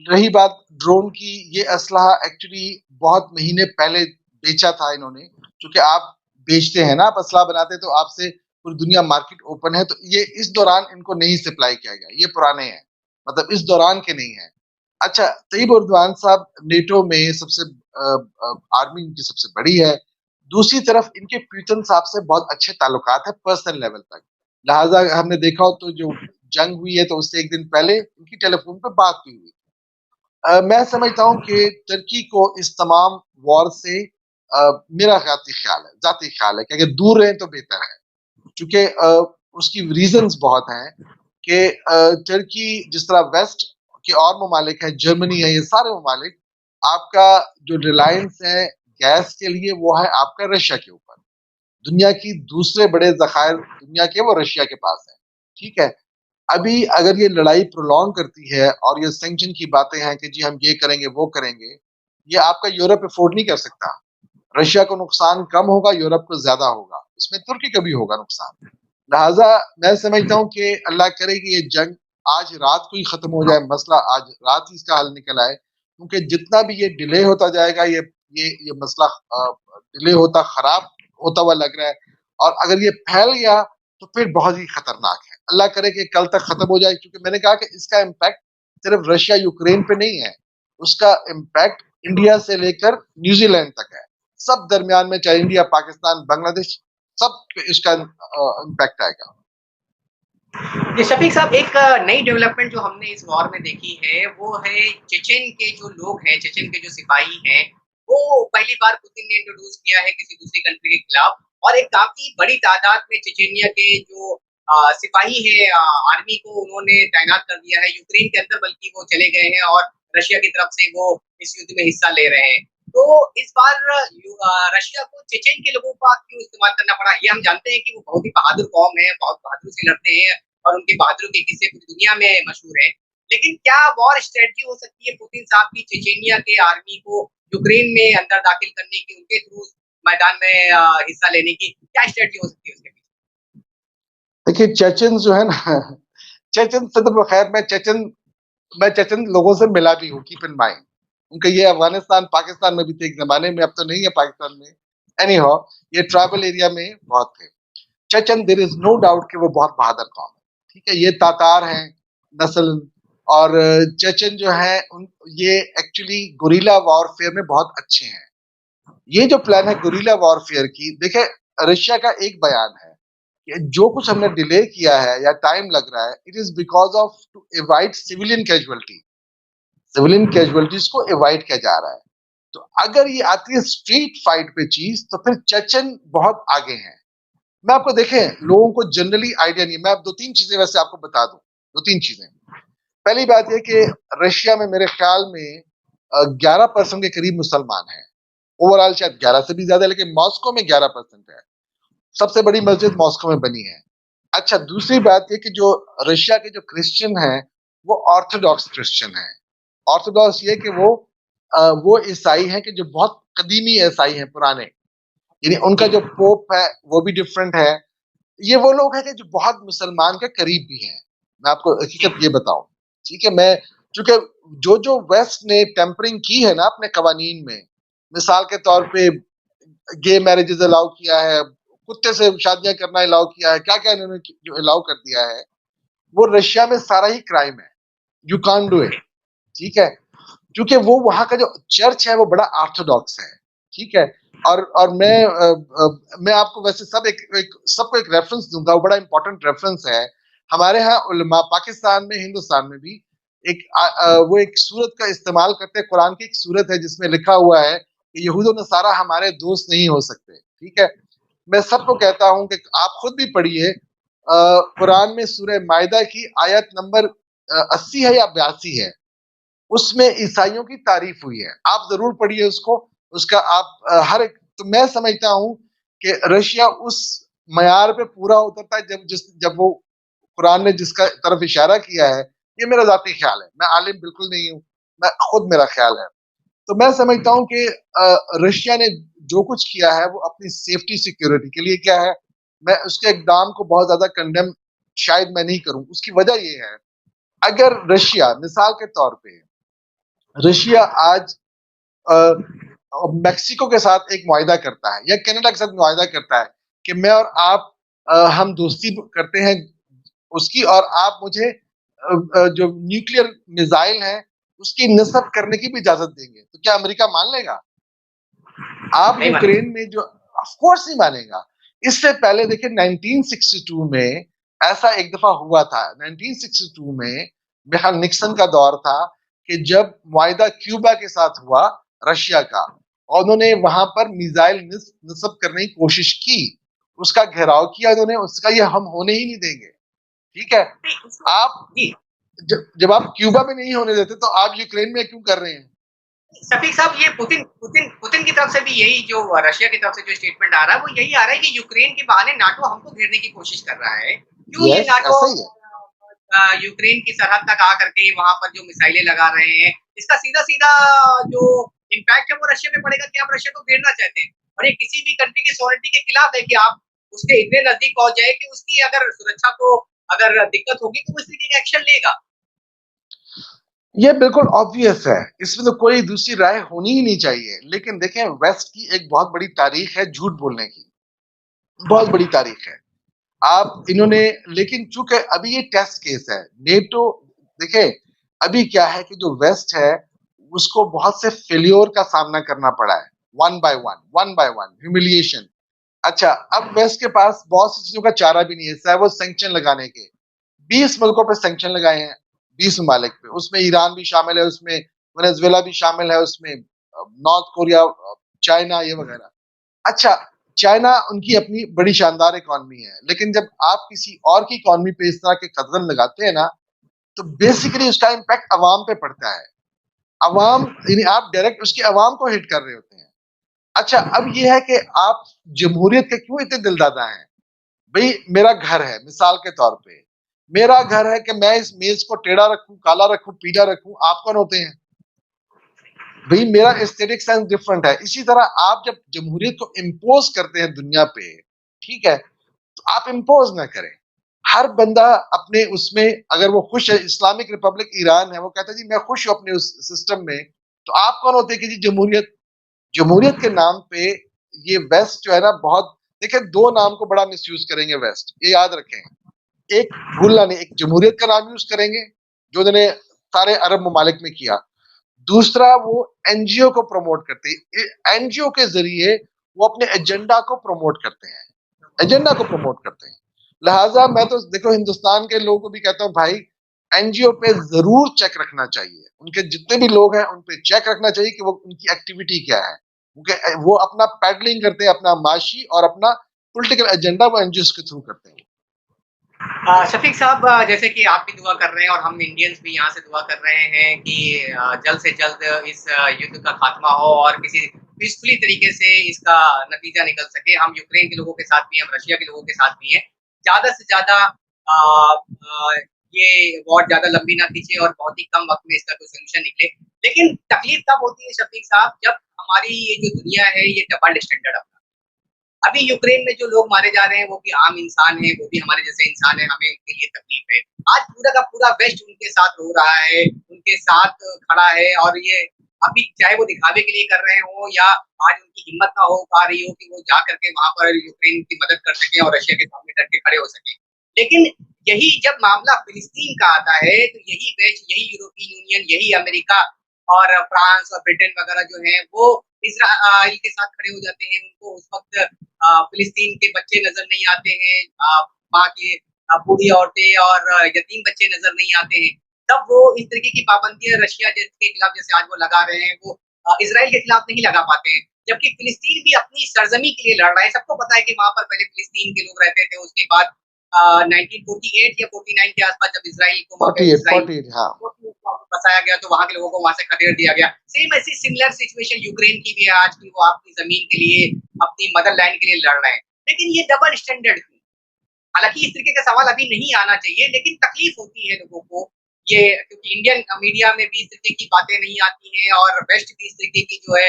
रही बात ड्रोन की, ये असलहा एक्चुअली बहुत महीने पहले बेचा था इन्होंने, क्योंकि आप बेचते हैं ना, आप असलहा बनाते हैं तो आपसे पूरी दुनिया मार्केट ओपन है, तो ये इस दौरान इनको नहीं सप्लाई किया गया, ये पुराने हैं, मतलब इस दौरान के नहीं है। अच्छा, तैयब एर्दोगान साहब नेटो में सबसे आर्मी इनकी सबसे बड़ी है। दूसरी तरफ इनके पुतिन साहब से बहुत अच्छे ताल्लुकात है पर्सनल लेवल तक। लिहाजा हमने देखा हो तो जो जंग हुई है तो उससे एक दिन पहले इनकी टेलीफोन पे बात हुई हुई। मैं समझता हूँ कि तुर्की को इस तमाम वॉर से मेरा ज़ाती ख्याल है कि अगर दूर रहें तो बेहतर है। चूँकि उसकी रीज़न्स बहुत हैं कि तुर्की जिस तरह वेस्ट के और ममालिक हैं, जर्मनी है, ये सारे ममालिक, आपका जो रिलायंस है गैस के लिए वो है आपका रशिया के ऊपर। दुनिया की दूसरे बड़े ज़खायर दुनिया के वो रशिया के पास है, ठीक है? अभी अगर ये लड़ाई प्रोलॉन्ग करती है और ये सैंक्शन की बातें हैं कि जी हम ये करेंगे, वो करेंगे, ये आपका यूरोप अफ़ोर्ड नहीं कर सकता। रशिया को नुकसान कम होगा, यूरोप को ज़्यादा होगा, उसमें तुर्की का भी होगा नुकसान। लिहाजा मैं समझता हूँ कि अल्लाह करे कि ये जंग आज रात को ही ख़त्म हो जाए, मसला आज रात ही इसका हल निकल आए, क्योंकि जितना भी ये डिले होता जाएगा, ये मसला डिले होता ख़राब होता हुआ लग रहा है, और अगर ये फैल गया तो फिर बहुत ही खतरनाक है। अल्लाह करे कि कल तक खत्म हो जाए, क्योंकि मैंने कहा कि इसका इम्पैक्ट सिर्फ रशिया यूक्रेन पे नहीं है, उसका इम्पैक्ट इंडिया से लेकर न्यूजीलैंड तक है। सब दरमियान में, चाहे इंडिया, पाकिस्तान, बांग्लादेश, सब पे इसका इम्पैक्ट आएगा। जी शफीक साहब, एक नई डेवलपमेंट जो हमने इस वॉर में देखी है वो है चेचेन के जो लोग हैं, चेचेन के जो सिपाही हैं, वो पहली बार पुतिन ने इंट्रोड्यूस किया है किसी दूसरी कंट्री के खिलाफ, और एक काफी बड़ी तादाद में चेचेनिया के जो सिपाही हैं, आर्मी को उन्होंने तैनात कर दिया है यूक्रेन के अंदर, बल्कि वो चले गए हैं और रशिया की तरफ से वो इस युद्ध में हिस्सा ले रहे हैं। तो इस बार रशिया को चेचेन के लोगों का क्यों इस्तेमाल करना पड़ा? ये हम जानते हैं कि वो बहुत ही बहादुर कौम है, बहुत बहादुरी से लड़ते हैं और उनकी बहादुरी के किस्से पूरी दुनिया में मशहूर हैं। लेकिन क्या वॉर स्ट्रेटजी हो सकती है पुतिन साहब की चेचेनिया के आर्मी को यूक्रेन में अंदर दाखिल करने की, उनके थ्रू मैदान में हिस्सा लेने की क्या स्ट्रेटजी हो सकती है उसके पीछे? देखिए, चेचन जो है ना, चेचन से तो खैर मैं चेचन लोगों से मिला भी हूँ, कीप इन माइंड। उनका ये अफ़गानिस्तान, पाकिस्तान में भी थे एक ज़माने में, अब तो नहीं है पाकिस्तान में। एनीहाउ, ये ट्राइबल एरिया में बहुत थे। Chechen, there is no doubt कि वो बहुत बहादुर कौम है, ठीक है? ये तातार हैं नस्लन, और चेचन जो हैं ये एक्चुअली गुरिल्ला वॉरफेयर में बहुत अच्छे हैं। ये जो प्लान है गुरिल्ला वॉरफेयर की, देखिए रशिया का एक बयान है कि जो कुछ हमने डिले किया है या टाइम लग रहा है, it is because of to avoid civilian casualties को अवॉइड किया जा रहा है। तो अगर ये आती है स्ट्रीट फाइट पे चीज़, तो फिर चेचन बहुत आगे हैं। मैं आपको, देखें, लोगों को जनरली आइडिया नहीं है। मैं अब 2-3 चीज़ें वैसे आपको बता दूँ, 2-3 चीज़ें। पहली बात ये कि रशिया में मेरे ख्याल में 11% के करीब मुसलमान हैं। ओवरऑल शायद 11 से भी ज़्यादा, लेकिन मॉस्को में 11% है। सबसे बड़ी मस्जिद मॉस्को में बनी है। अच्छा, दूसरी बात ये कि जो रशिया के जो क्रिश्चियन हैं, वो ऑर्थोडॉक्स क्रिश्चियन हैं। ऑर्थोडॉक्स ये कि वो ईसाई हैं कि जो बहुत कदीमी ईसाई हैं, पुराने। यानी उनका जो पोप है, वो भी डिफरेंट है। ये वो लोग हैं कि जो बहुत मुसलमान के करीब भी हैं। मैं आपको हकीकत ये बताऊँ, ठीक है? मैं चूँकि जो वेस्ट ने टेम्परिंग की है ना अपने कवानीन में, मिसाल के तौर पे गे मैरेजेस अलाउ किया है, कुत्ते से शादियां करना अलाउ किया है, क्या क्या इन्होंने जो अलाउ कर दिया है, वो रशिया में सारा ही क्राइम है। यू कांट डू इट, ठीक है, क्योंकि वो वहां का जो चर्च है वो बड़ा ऑर्थोडॉक्स है, ठीक है। और मैं आपको वैसे सबको एक रेफरेंस दूंगा, वो बड़ा इंपॉर्टेंट रेफरेंस है। हमारे यहाँ उलमा पाकिस्तान में, हिंदुस्तान में भी वो एक सूरत का इस्तेमाल करते हैं, कुरान की एक सूरत है जिसमें लिखा हुआ है कि यहूद और नसारा हमारे दोस्त नहीं हो सकते, ठीक है। मैं सबको कहता हूं कि आप खुद भी पढ़िए, कुरान में सूरह मायदा की आयत नंबर 80 है या 82 है, उसमें ईसाइयों की तारीफ हुई है। आप जरूर पढ़िए उसको, उसका आप हर एक, तो मैं समझता हूं कि रशिया उस मयार पे पूरा उतरता है जब वो कुरान ने जिसका तरफ इशारा किया है। ये मेरा जाती ख्याल है, मैं आलिम बिल्कुल नहीं हूं, मैं खुद मेरा ख्याल है। तो मैं समझता हूं कि रशिया ने जो कुछ किया है वो अपनी सेफ्टी सिक्योरिटी के लिए किया है। मैं उसके इकदाम को बहुत ज्यादा कंडेम शायद मैं नहीं करूं। उसकी वजह ये है, अगर रशिया मिसाल के तौर पे, रशिया आज मेक्सिको के साथ एक मुआहिदा करता है या कनाडा के साथ मुआहिदा करता है कि मैं और आप हम दोस्ती करते हैं उसकी, और आप मुझे जो न्यूक्लियर मिसाइल है उसकी नस्ब करने की भी इजाजत देंगे, तो क्या अमेरिका मान लेगा? आप नहीं मानेगा। यूक्रेन में जो, ऑफ कोर्स नहीं मानेगा। इससे पहले देखिए 1962 में ऐसा एक दफा हुआ था। 1962 में मेहाल निक्सन का दौर था कि जब मुआहिदा क्यूबा के साथ हुआ रशिया का, और उन्होंने वहां पर मिसाइल नस्ब करने की कोशिश की, उसका घेराव किया उन्होंने, उसका ये हम होने ही नहीं देंगे, ठीक है। नहीं, उसको आप जी, जब आप क्यूबा में नहीं होने देते तो आप यूक्रेन में क्यों कर रहे हैं? शफीक साहब, ये पुतिन पुतिन पुतिन की तरफ से भी यही, जो रशिया की तरफ से जो स्टेटमेंट आ रहा है वो यही आ रहा है कि यूक्रेन के बहाने नाटो हमको घेरने की कोशिश कर रहा है। क्यों ये यस, नाटो ऐसा ही है। यूक्रेन की सरहद तक आ करके वहां पर जो मिसाइलें लगा रहे हैं, इसका सीधा सीधा जो इम्पैक्ट है वो रशिया पे पड़ेगा कि आप रशिया को घेरना चाहते हैं। और ये किसी भी कंट्री की सॉवरेनिटी के खिलाफ है कि आप उसके इतने नजदीक पहुंच जाए कि उसकी अगर सुरक्षा को अगर दिक्कत होगी तो वो इस तरीके का एक्शन लेगा। ये बिल्कुल ऑब्वियस है, इसमें तो कोई दूसरी राय होनी ही नहीं चाहिए। लेकिन देखें, वेस्ट की एक बहुत बड़ी तारीख है झूठ बोलने की, बहुत बड़ी तारीख है। आप इन्होंने, लेकिन चूंकि अभी ये टेस्ट केस है नेटो, देखें अभी क्या है कि जो वेस्ट है उसको बहुत से फेल्योर का सामना करना पड़ा है, वन बाय वन ह्यूमिलिएशन। अच्छा, अब वेस्ट के पास बहुत सी चीजों का चारा भी नहीं है, चाहे वो सैंक्शन लगाने के, 20 मुल्कों पे सैंक्शन लगाए हैं, 20 ममालिक पे, उसमें ईरान भी शामिल है, उसमें वेनेजुएला भी शामिल है, उसमें नॉर्थ कोरिया, चाइना, ये वगैरह। अच्छा, चाइना उनकी अपनी बड़ी शानदार इकॉनमी है, लेकिन जब आप किसी और की इकॉनमी पे इस तरह के कदम लगाते हैं ना, तो बेसिकली उसका इम्पैक्ट अवाम पे पड़ता है। अवाम, यानी आप डायरेक्ट उसके अवाम को हिट कर रहे होते हैं। अच्छा, अब ये है कि आप जमहूरियत के क्यों इतने दिलदादा हैं? भाई मेरा घर है, मिसाल के तौर पे मेरा घर है कि मैं इस मेज को टेढ़ा रखूं, काला रखूं, पीला रखूं, आप कौन होते हैं? भाई मेरा एस्थेटिक सेंस डिफरेंट है। इसी तरह आप जब जमहूरियत को इम्पोज करते हैं दुनिया पे, ठीक है, तो आप इम्पोज ना करें। हर बंदा अपने उसमें, अगर वो खुश है, इस्लामिक रिपब्लिक ईरान है, वो कहता है जी मैं खुश हूं अपने उस सिस्टम में, तो आप कौन होते हैं कि जी जमहूरियत, जमहूरियत के नाम पे ये वेस्ट जो है ना, बहुत, देखिए दो नाम को बड़ा मिसयूज करेंगे वेस्ट, ये याद रखें। एक भूलना नहीं, एक जमहूरियत का नाम यूज करेंगे जो उन्होंने सारे अरब ममालिक में किया। दूसरा, वो एनजीओ को प्रमोट करते हैं, एनजीओ के जरिए वो अपने एजेंडा को प्रमोट करते हैं, एजेंडा को प्रमोट करते हैं। लिहाजा मैं तो देखो हिंदुस्तान के लोगों को भी कहता हूँ, भाई एनजीओ पे जरूर चेक रखना चाहिए, उनके जितने भी लोग हैं उन पे चेक रखना चाहिए कि वो उनकी एक्टिविटी क्या है, क्योंकि वो अपना पैडलिंग करते हैं, अपना माशी और अपना पॉलिटिकल एजेंडा वो एनजीओ के थ्रू करते हैं। शफीक साहब, जैसे कि आप भी दुआ कर रहे हैं और हम इंडियंस भी यहाँ से दुआ कर रहे हैं कि जल्द से जल्द इस युद्ध का खात्मा हो और किसी पीसफुली तरीके से इसका नतीजा निकल सके। हम यूक्रेन के लोगों के साथ भी हैं, हम रशिया के लोगों के साथ भी हैं। ज़्यादा से ज़्यादा ये वॉर ज़्यादा लंबी ना खींचे और बहुत ही कम वक्त में इसका कोई सोल्यूशन निकले। लेकिन तकलीफ तब होती है शफीक साहब, जब हमारी ये जो दुनिया है ये डबल स्टैंडर्ड अपना, अभी यूक्रेन में जो लोग मारे जा रहे हैं वो भी आम इंसान है, वो भी हमारे जैसे इंसान है, हमें उनके लिए तकलीफ है। आज पूरा का पूरा वेस्ट उनके साथ रो रहा है, उनके साथ खड़ा है, और ये अभी चाहे वो दिखावे के लिए कर रहे हो या आज उनकी हिम्मत ना हो पा रही हो कि वो जा करके वहां पर यूक्रेन की मदद कर सके और रशिया के सामने डट के खड़े हो सके। लेकिन यही जब मामला फिलिस्तीन का आता है तो यही देश, यही यूरोपियन यूनियन, यही अमेरिका और फ्रांस और ब्रिटेन वगैरह जो है वो इसराइल के साथ खड़े हो जाते हैं। उनको उस वक्त फिलिस्तीन के बच्चे नजर नहीं आते हैं, वहाँ की बूढ़ी औरतें और यतीम बच्चे नजर नहीं आते हैं। तब वो इस तरीके की पाबंदियां रशिया के खिलाफ जैसे आज वो लगा रहे हैं, वो इसराइल के खिलाफ नहीं लगा पाते हैं। जबकि फिलिस्तीन भी अपनी सरजमी के लिए लड़ रहा है। सबको पता है कि वहां पर पहले फिलिस्तीन के लोग रहते थे, उसके बाद 1948 या 49 के आसपास जब इसराइल को 48 हाँ। बसाया गया तो वहां के लोगों को वहां से खदेड़ दिया गया। सेम ऐसी सिमिलर सिचुएशन यूक्रेन की भी है आज की। वो अपनी जमीन के लिए, अपनी मदरलैंड के लिए लड़ रहे हैं। लेकिन ये डबल स्टैंडर्ड, हालांकि इस तरीके का सवाल अभी नहीं आना चाहिए, लेकिन तकलीफ होती है लोगों को ये, क्योंकि इंडियन मीडिया में भी इस तरीके की बातें नहीं आती हैं और वेस्ट भी इस तरीके की जो है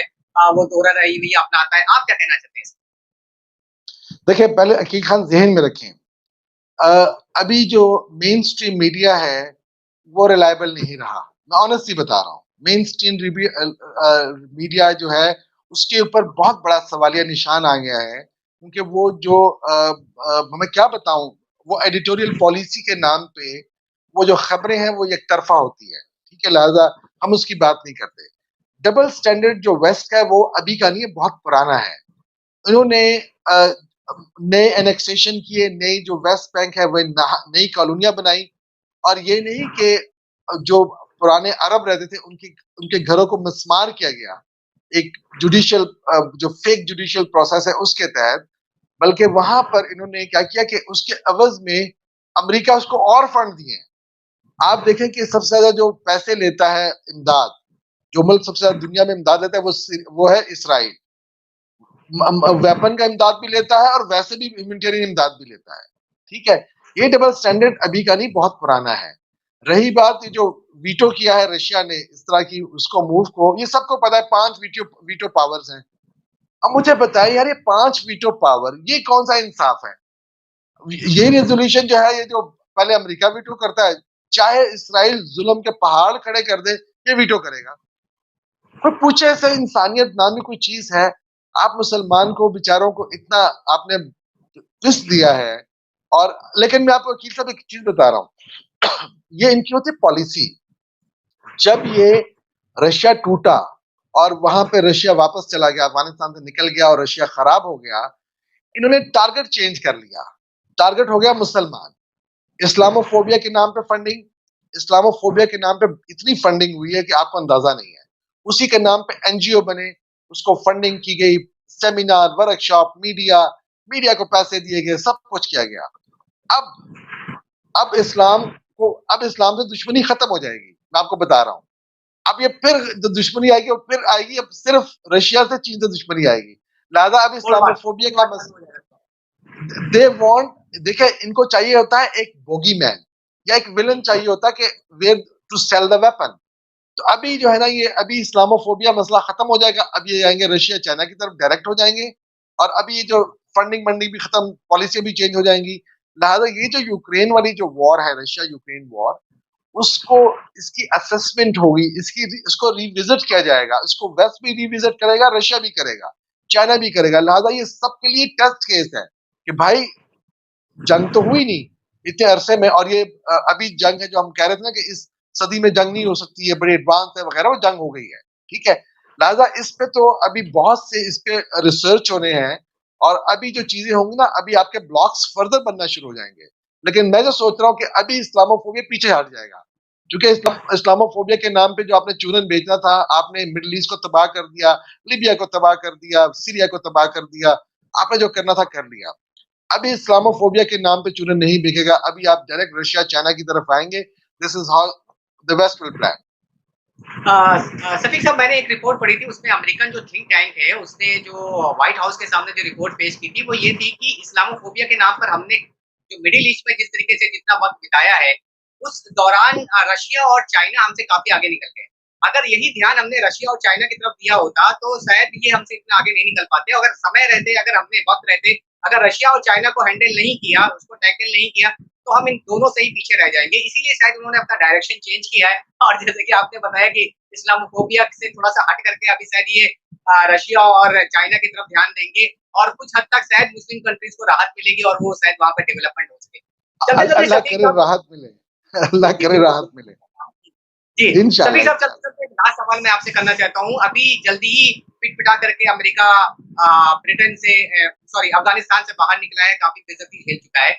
वो दोहरा रही हुई अपनाता है। आप क्या कहना चाहते हैं? देखिए, पहले अकील खान जहन में रखें, अभी जो मेन स्ट्रीम मीडिया है वो रिलायबल नहीं रहा। मैं ऑनेस्टली बता रहा हूँ, मेन स्ट्रीम मीडिया जो है उसके ऊपर बहुत बड़ा सवालिया निशान आ गया है, क्योंकि वो जो मैं क्या बताऊं, वो एडिटोरियल पॉलिसी के नाम पे वो जो खबरें हैं वो एक तरफा होती है, ठीक है, लिहाजा हम उसकी बात नहीं करते। डबल स्टैंडर्ड जो वेस्ट का है वो अभी का नहीं है, बहुत पुराना है। इन्होंने नए एनेक्सेशन किए, नई जो वेस्ट बैंक है वह नई कॉलोनियां बनाई, और ये नहीं कि जो पुराने अरब रहते थे उनके उनके घरों को मिसमार किया गया एक जुडिशियल जो फेक जुडिशियल प्रोसेस है उसके तहत, बल्कि वहां पर इन्होंने क्या किया कि उसके अवज में अमेरिका उसको और फंड दिए। आप देखें कि सबसे ज्यादा जो पैसे लेता है इमदाद, जो मुल्क सबसे ज्यादा दुनिया में इमदाद लेता है वो है इसराइल। वेपन का इमदाद भी लेता है और वैसे भी ह्यूमैनिटेरियन इमदाद भी लेता है, ठीक है। ये डबल स्टैंडर्ड अभी का नहीं, बहुत पुराना है। रही बात ये जो वीटो किया है रशिया ने इस तरह की उसको मूव को, ये सबको पता है 5 वीटो पावर्स हैं। अब मुझे बताइए यार, ये 5 वीटो पावर, ये कौन सा इंसाफ है? ये रेजोल्यूशन जो है, ये जो पहले अमेरिका वीटो करता है, चाहे इसराइल जुल्म के पहाड़ खड़े कर दे, ये वीटो करेगा। कोई पूछे से इंसानियत नामी कोई चीज है? आप मुसलमान को बेचारों को इतना आपने पिस दिया है। और लेकिन मैं आपको वकील साहब एक चीज बता रहा हूं, ये इनकी होती पॉलिसी। जब ये रशिया टूटा और वहां पे रशिया वापस चला गया, अफगानिस्तान से निकल गया और रशिया खराब हो गया, इन्होंने टारगेट चेंज कर लिया। टारगेट हो गया मुसलमान। इस्लामोफोबिया के नाम पे फंडिंग, इस्लामोफोबिया के नाम पे इतनी फंडिंग हुई है कि आपको अंदाजा नहीं है। उसी के नाम पे एनजीओ बने, उसको फंडिंग की गई, सेमिनार, वर्कशॉप, मीडिया को पैसे दिए गए, सब कुछ किया गया। अब इस्लाम से दुश्मनी खत्म हो जाएगी, मैं आपको बता रहा हूं। अब ये फिर जो दुश्मनी आएगी वो फिर आएगी, अब सिर्फ रशिया से, चीन से दुश्मनी आएगी। लिहाजा अब इस्लामोफोबिया का मसला, दे वांट, देखिए इनको चाहिए होता है एक बोगी मैन या एक विलन चाहिए होता है कि where to sell the weapon. तो अभी जो है ना, ये अभी इस्लामोफोबिया मसला खत्म हो जाएगा। अब ये जाएंगे रशिया चाइना की तरफ डायरेक्ट हो जाएंगे, और अभी ये जो फंडिंग मंडिंग भी खत्म, पॉलिसी भी चेंज हो जाएंगी। लिहाजा ये जो यूक्रेन वाली जो वॉर है, रशिया यूक्रेन वॉर, उसको, इसकी असेसमेंट होगी, इसको रिविजिट किया जाएगा। इसको वेस्ट भी रिविजिट करेगा, रशिया भी करेगा, चाइना भी करेगा। लिहाजा ये सबके लिए टेस्ट केस है कि भाई जंग तो हुई नहीं इतने अरसे में, और ये अभी जंग है जो हम कह रहे थे ना कि इस सदी में जंग नहीं हो सकती है, बड़ी एडवांस है वगैरह, वो जंग हो गई है, ठीक है। लिहाजा इस पे तो अभी बहुत से इस पे रिसर्च होने हैं, और अभी जो चीजें होंगी ना, अभी आपके ब्लॉक्स फर्दर बनना शुरू हो जाएंगे। लेकिन मैं जो सोच रहा हूँ कि अभी इस्लामोफोबिया पीछे हट जाएगा, क्योंकि इस्लामोफोबिया के नाम पे जो आपने चूरन बेचना था, आपने मिडिल ईस्ट को तबाह कर दिया, लीबिया को तबाह कर दिया, सीरिया को तबाह कर दिया, आपने जो करना था कर लिया। अभी इस्लामोफोबिया के नाम पे चूरन नहीं बिकेगा, अभी आप डायरेक्ट रशिया चाइना की तरफ आएंगे। This is how the west will plan. Shafiq साहब, मैंने एक रिपोर्ट पढ़ी थी, उसमें अमेरिकन जो थिंक टैंक है उसने जो व्हाइट हाउस के सामने जो रिपोर्ट पेश की थी वो ये थी कि इस्लामोफोबिया के नाम पर हमने जो मिडिल ईस्ट में जिस तरीके से जितना वक्त बिताया है, उस दौरान रशिया और चाइना हमसे काफी आगे निकल गए। अगर यही ध्यान हमने रशिया और चाइना की तरफ दिया होता तो शायद ये हमसे इतना आगे नहीं निकल पाते। अगर समय रहते, अगर हमने वक्त रहते, अगर रशिया और चाइना को हैंडल नहीं किया, उसको टैकल नहीं किया, तो हम इन दोनों से ही पीछे रह जाएंगे। इसीलिए शायद उन्होंने अपना डायरेक्शन चेंज किया है। और जैसे कि आपने बताया कि इस्लामोफोबिया से थोड़ा सा हट करके अभी शायद ये रशिया और चाइना की तरफ ध्यान देंगे, और कुछ हद तक शायद मुस्लिम कंट्रीज को राहत मिलेगी और वो शायद वहां पर डेवलपमेंट हो सके। चलते चलते अल्लाह शफीक करे साहब, राहत मिले। अल्लाह जी करे बिल्कुल राहत बिल्कुल। मिले। जी, शफीक इंशाल्लाह साहब, चलते इंशाल्लाह। चलते एक लास्ट सवाल मैं आपसे करना चाहता हूँ। अभी जल्दी ही पिट-पिटा करके अमेरिका ब्रिटेन से सॉरी अफ़गानिस्तान से बाहर निकला है, काफ़ी बेइज्जती झेल चुका है।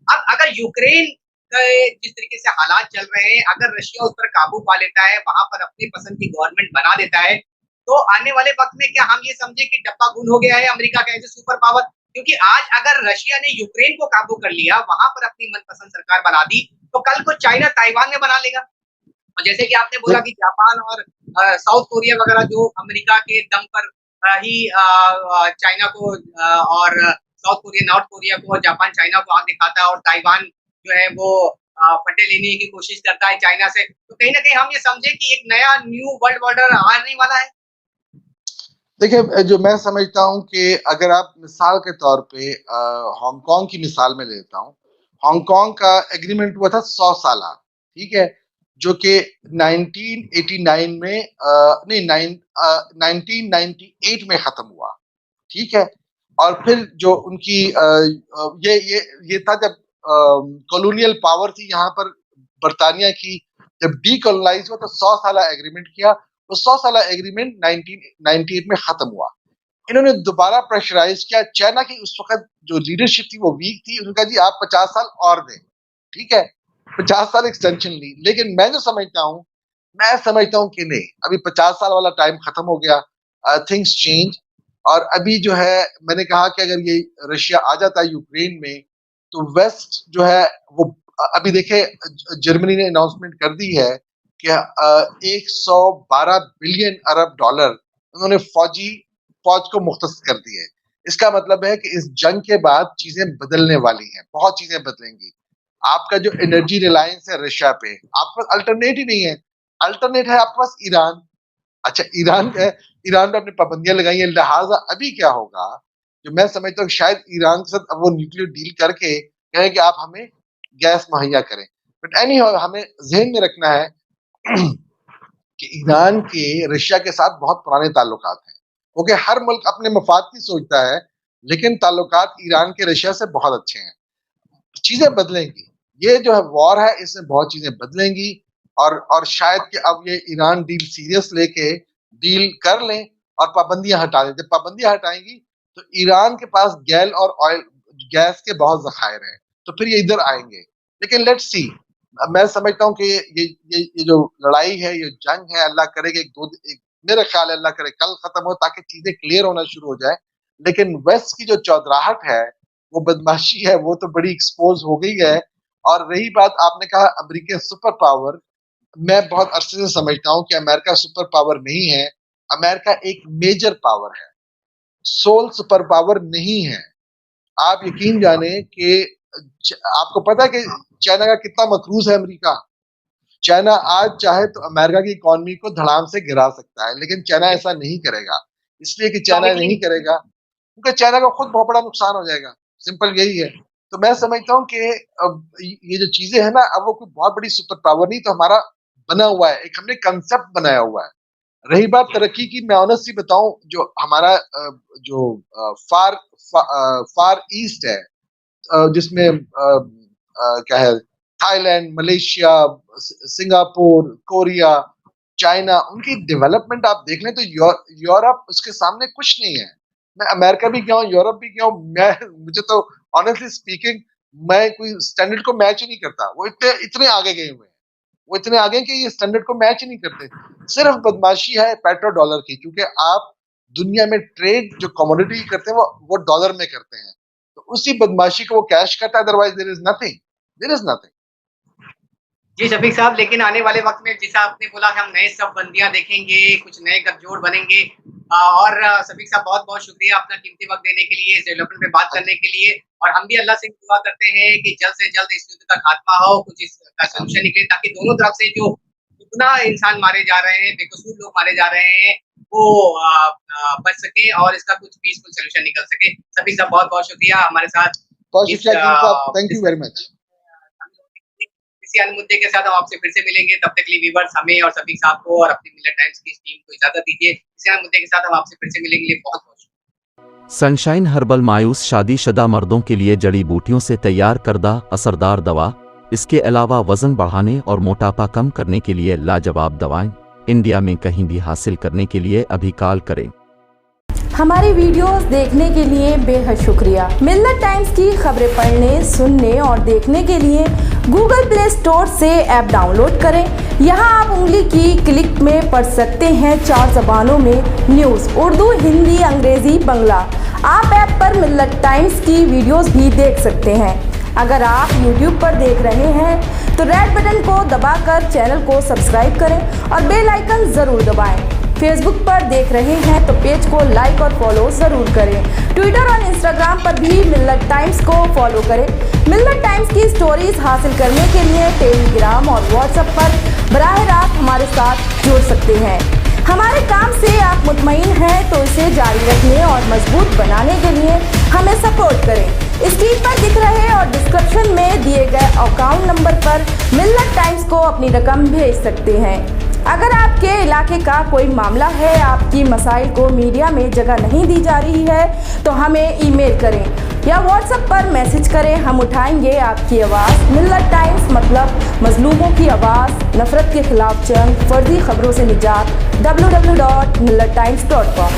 अब अगर यूक्रेन के जिस तरीके से हालात चल रहे हैं, अगर रशिया उस पर काबू पा लेता है, वहाँ पर अपनी पसंद की गवर्नमेंट बना देता है, तो आने वाले वक़्त में क्या हम ये समझे कि डब्बा गुल हो गया है अमेरिका का एज़ अ सुपर पावर? क्योंकि आज अगर रशिया ने यूक्रेन को काबू कर लिया, वहाँ पर अपनी मनपसंद सरकार बना दी, तो कल को चाइना ताइवान में बना लेगा। और जैसे कि आपने बोला देख कि जापान और साउथ कोरिया वगैरह जो अमेरिका के दम पर ही चाइना को और साउथ कोरिया नॉर्थ कोरिया को और जापान चाइना को आग दिखाता है, और ताइवान जो है वो फटे लेने की कोशिश करता है चाइना से, तो कहीं ना कहीं हम ये समझे कि एक नया न्यू वर्ल्ड ऑर्डर आने वाला है। देखिए, जो मैं समझता हूँ कि अगर आप मिसाल के तौर पे हांगकांग की मिसाल में लेता हूँ, हांगकांग का एग्रीमेंट हुआ था 100 साला, ठीक है? जो कि 1989 में नहीं 1998 में खत्म हुआ, ठीक है? और फिर जो उनकी ये था जब कॉलोनियल पावर थी यहाँ पर बर्तानिया की, जब डीकोलोनाइज हुआ तो 100 साला एग्रीमेंट किया। वो 100 साला एग्रीमेंट 1998 में खत्म हुआ। इन्होंने दोबारा प्रेशराइज किया। चाइना की उस वक्त जो लीडरशिप थी वो वीक थी। उन्होंने कहा जी आप 50 साल और दें, ठीक है? 50 साल एक्सटेंशन ली। लेकिन मैं समझता हूँ कि नहीं, अभी 50 साल वाला टाइम खत्म हो गया। Things change. और अभी जो है, मैंने कहा कि अगर ये रशिया आ जाता है यूक्रेन में, तो वेस्ट जो है वो अभी देखे, जर्मनी ने अनाउंसमेंट कर दी है कि 112 बिलियन अरब डॉलर उन्होंने फौज को मुख्तस कर दी है। इसका मतलब है कि इस जंग के बाद चीजें बदलने वाली हैं, बहुत चीजें बदलेंगी। आपका जो एनर्जी रिलायंस है रशिया पे, आपके पास अल्टरनेट ही नहीं है। अल्टरनेट है आपके पास ईरान। अच्छा, ईरान है, ईरान पे आपने पाबंदियां लगाई हैं, लिहाजा अभी क्या होगा, जो मैं समझता हूँ शायद ईरान के साथ अब वो न्यूक्लियर डील करके कहें कि आप हमें गैस मुहैया करें। बट एनी हमें जहन में रखना है कि ईरान के रशिया के साथ बहुत पुराने ताल्लुकात हैं, क्योंकि हर मुल्क अपने मफाद की सोचता है, लेकिन ताल्लुकात ईरान के रशिया से बहुत अच्छे हैं। चीजें बदलेंगी। ये जो है वॉर है, इसमें बहुत चीजें बदलेंगी। और शायद कि अब ये ईरान डील सीरियस लेके डील कर लें और पाबंदियां हटा दें। जब पाबंदियां हटाएंगी तो ईरान के पास गैल और ऑयल गैस के बहुत जखायर हैं, तो फिर ये इधर आएंगे। लेकिन लेट्स सी, मैं समझता हूँ कि ये जो लड़ाई है, ये जंग है, अल्लाह करे कि मेरा ख्याल है अल्लाह करे कल खत्म हो, ताकि चीजें क्लियर होना शुरू हो जाए। लेकिन वेस्ट की जो चौधराहट है, वो बदमाशी है, वो तो बड़ी एक्सपोज हो गई है। और रही बात, आपने कहा अमेरिकी सुपर पावर, मैं बहुत अरसे से समझता हूँ कि अमेरिका सुपर पावर नहीं है। अमेरिका एक मेजर पावर है, सोल सुपर पावर नहीं है। आप यकीन जाने कि आपको पता है कि चाइना का कितना मकरूज है अमेरिका। चाइना आज चाहे तो अमेरिका की इकोनॉमी को धड़ाम से गिरा सकता है, लेकिन चाइना ऐसा नहीं करेगा। इसलिए कि चाइना नहीं इकोनॉमिकली करेगा क्योंकि चाइना को खुद बहुत बड़ा नुकसान हो जाएगा। सिंपल यही है। तो मैं समझता हूँ कि अब ये जो चीजें हैं ना, अब वो कोई बहुत बड़ी सुपर पावर नहीं, तो हमारा बना हुआ है, एक हमने कंसेप्ट बनाया हुआ है। रही बात तरक्की की, मैं ऑनेस्ट सी बताऊं, जो हमारा जो फार फार ईस्ट है, जिसमें क्या है, Thailand, Malaysia, Singapore, Korea, China, उनकी डेवलपमेंट आप देख लें तो यूरोप उसके सामने कुछ नहीं है। मैं अमेरिका भी गया हूँ, यूरोप भी गया हूँ, मैं मुझे तो ऑनेस्टली स्पीकिंग मैं कोई स्टैंडर्ड को मैच ही नहीं करता। वो इतने इतने आगे गए हुए हैं, वो इतने आगे हैं कि ये स्टैंडर्ड को मैच ही नहीं करते। सिर्फ बदमाशी है पेट्रो डॉलर की, क्योंकि आप दुनिया में ट्रेड जो कमोडिटी करते हैं वो डॉलर में करते हैं, तो उसी बदमाशी को वो कैश करता है। Otherwise there is nothing, there is nothing. जी शफीक साहब, लेकिन आने वाले वक्त में जैसा आपने बोला कि हम नए सब बंदियां देखेंगे, कुछ नए गठजोड़ बनेंगे। और शफीक साहब, बहुत बहुत शुक्रिया अपना कीमती वक्त देने के लिए, इस डेवलपमेंट पे बात करने के लिए। और हम भी अल्लाह से दुआ करते हैं कि जल्द से जल्द इस युद्ध का खात्मा हो, कुछ इसका सोल्यूशन निकले, ताकि दोनों तरफ से जो इतना इंसान मारे जा रहे हैं, बेकसूर लोग मारे जा रहे हैं, वो बच सके और इसका कुछ पीसफुल सोल्यूशन निकल सके। सभी का बहुत बहुत शुक्रिया हमारे साथ बहुत इस शुक्रिया अकील साहब, थैंक यू वेरी मच। किसी अन्य मुद्दे के साथ हम आपसे फिर से मिलेंगे। तब तक के लिए व्यूअर्स हमें और सभी साहब को और अपनी मिलत टाइम्स की टीम को इजाजत दीजिए। किसी अन्य मुद्दे के साथ हम आपसे फिर से मिलेंगे। बहुत बहुत सनशाइन हर्बल मायूस शादीशुदा मर्दों के लिए जड़ी बूटियों से तैयार करदा असरदार दवा। इसके अलावा वजन बढ़ाने और मोटापा कम करने के लिए लाजवाब दवाएं इंडिया में कहीं भी हासिल करने के लिए अभी कॉल करें। हमारी वीडियोस देखने के लिए बेहद शुक्रिया। मिल्लत टाइम्स की खबरें पढ़ने, सुनने और देखने के लिए गूगल प्ले स्टोर से ऐप डाउनलोड करें। यहां आप उंगली की क्लिक में पढ़ सकते हैं 4 ज़बानों में न्यूज़, उर्दू, हिंदी, अंग्रेज़ी, बांग्ला। आप ऐप पर मिल्लत टाइम्स की वीडियोस भी देख सकते हैं। अगर आप YouTube पर देख रहे हैं तो रेड बटन को दबाकर चैनल को सब्सक्राइब करें और बेल आइकन ज़रूर दबाएं। फेसबुक पर देख रहे हैं तो पेज को लाइक और फॉलो ज़रूर करें। ट्विटर और इंस्टाग्राम पर भी मिल्लत टाइम्स को फॉलो करें। मिल्लत टाइम्स की स्टोरीज हासिल करने के लिए टेलीग्राम और व्हाट्सएप पर बराह रास्त हमारे साथ जुड़ सकते हैं। हमारे काम से आप मुतमईन हैं तो इसे जारी रखने और मजबूत बनाने के लिए हमें सपोर्ट करें। स्क्रीन पर दिख रहे और डिस्क्रिप्शन में दिए गए अकाउंट नंबर पर मिल्लत टाइम्स को अपनी रकम भेज सकते हैं। अगर आपके इलाके का कोई मामला है, आपकी मसाइल को मीडिया में जगह नहीं दी जा रही है तो हमें ईमेल करें या व्हाट्सएप पर मैसेज करें। हम उठाएंगे आपकी आवाज़। मिल्लत टाइम्स मतलब मजलूमों की आवाज़, नफरत के खिलाफ जंग, फर्जी खबरों से निजात। www.millattimes.com